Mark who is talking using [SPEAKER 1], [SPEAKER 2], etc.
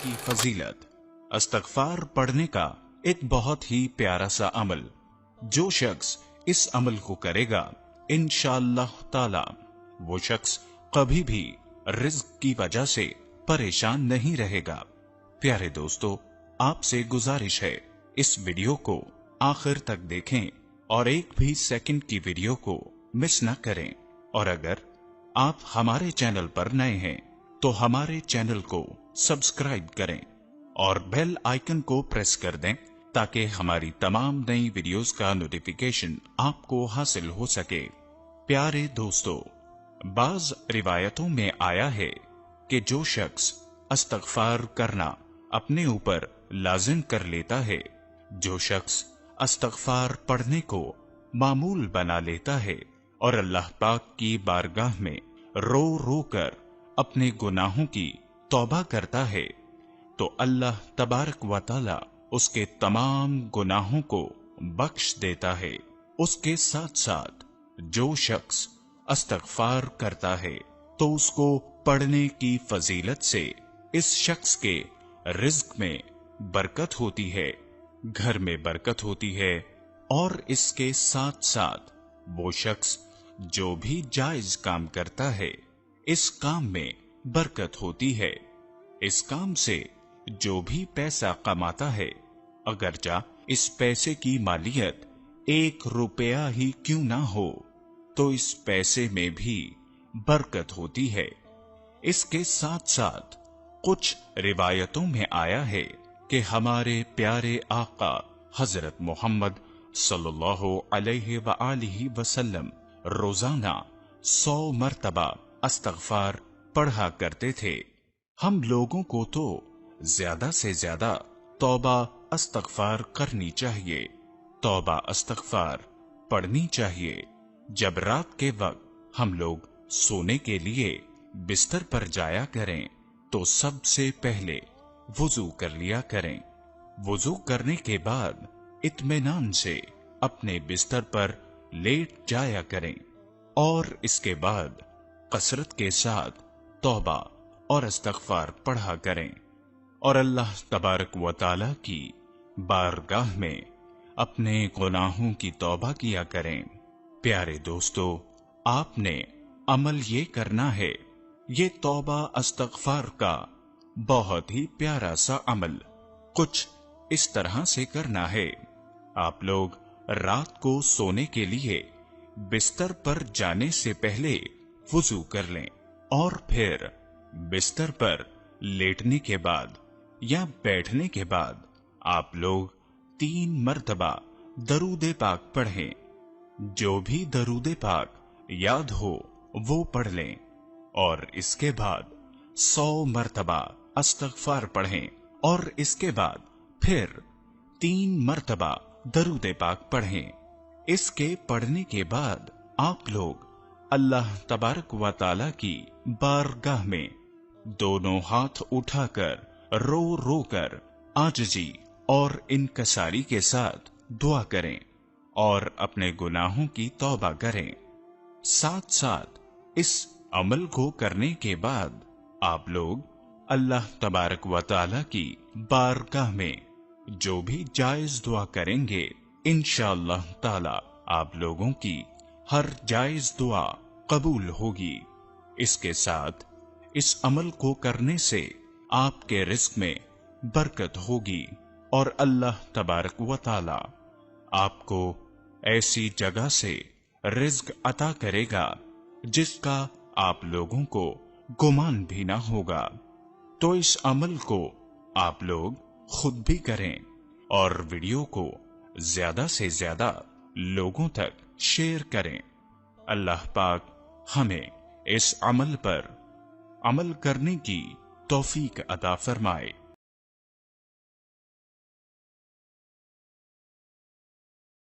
[SPEAKER 1] की फजीलत। इस्तग़फ़ार पढ़ने का एक बहुत ही प्यारा सा अमल। जो शख्स इस अमल को करेगा इंशाअल्लाह ताला वो शख्स कभी भी रिज़्क़ की वजह से परेशान नहीं रहेगा। प्यारे दोस्तों, आपसे गुजारिश है इस वीडियो को आखिर तक देखें और एक भी सेकंड की वीडियो को मिस न करें। और अगर आप हमारे चैनल पर नए हैं तो हमारे चैनल को सब्सक्राइब करें और बेल आइकन को प्रेस कर दें ताकि हमारी तमाम नई वीडियोस का नोटिफिकेशन आपको हासिल हो सके। प्यारे दोस्तों, बाज रिवायतों में आया है कि जो शख्स इस्तग़फ़ार करना अपने ऊपर लाजिम कर लेता है, जो शख्स इस्तग़फ़ार पढ़ने को मामूल बना लेता है और अल्लाह पाक की बारगाह में रो रो कर अपने गुनाहों की तौबा करता है, तो अल्लाह तबारक व तआला उसके तमाम गुनाहों को बख्श देता है। उसके साथ साथ जो शख्स इस्तग़फ़ार करता है तो उसको पढ़ने की फजीलत से इस शख्स के रिज़्क़ में बरकत होती है, घर में बरकत होती है। और इसके साथ साथ वो शख्स जो भी जायज काम करता है इस काम में बरकत होती है। इस काम से जो भी पैसा कमाता है, अगरचा इस पैसे की मालियत 1 रुपया ही क्यों ना हो, तो इस पैसे में भी बरकत होती है। इसके साथ साथ कुछ रिवायतों में आया है कि हमारे प्यारे आका हजरत मोहम्मद सल्लल्लाहु अलैहि वसल्लम रोजाना 100 मर्तबा इस्तग़फ़ार पढ़ा करते थे। हम लोगों को तो ज्यादा से ज्यादा तौबा इस्तग़फ़ार करनी चाहिए, तौबा इस्तग़फ़ार पढ़नी चाहिए। जब रात के वक्त हम लोग सोने के लिए बिस्तर पर जाया करें तो सबसे पहले वुजू कर लिया करें। वुजू करने के बाद इत्मीनान से अपने बिस्तर पर लेट जाया करें और इसके बाद कसरत के साथ तौबा और इस्तग़फ़ार पढ़ा करें और अल्लाह तबारक व तआला की बारगाह में अपने गुनाहों की तौबा किया करें। प्यारे दोस्तों, आपने अमल ये करना है, ये तौबा इस्तग़फ़ार का बहुत ही प्यारा सा अमल कुछ इस तरह से करना है। आप लोग रात को सोने के लिए बिस्तर पर जाने से पहले वुजू कर लें और फिर बिस्तर पर लेटने के बाद या बैठने के बाद आप लोग 3 मर्तबा दरूद पाक पढ़ें। जो भी दरूद पाक याद हो वो पढ़ लें और इसके बाद 100 मर्तबा इस्तग़फ़ार पढ़ें और इसके बाद फिर 3 मर्तबा दरूद पाक पढ़ें। इसके पढ़ने के बाद आप लोग अल्लाह तबारक व तआला की बारगाह में दोनों हाथ उठाकर रो रो कर आजिज़ी और इनकसारी के साथ दुआ करें और अपने गुनाहों की तौबा करें। साथ साथ इस अमल को करने के बाद आप लोग अल्लाह तबारक व तआला की बारगाह में जो भी जायज दुआ करेंगे इंशाअल्लाह ताला आप लोगों की हर जायज दुआ कबूल होगी। इसके साथ इस अमल को करने से आपके रिज़्क़ में बरकत होगी और अल्लाह तबारक व तआला आपको ऐसी जगह से रिज़्क़ अता करेगा जिसका आप लोगों को गुमान भी ना होगा। तो इस अमल को आप लोग खुद भी करें और वीडियो को ज्यादा से ज्यादा लोगों तक शेयर करें। अल्लाह पाक हमें इस अमल पर अमल करने की तौफीक अता फरमाए।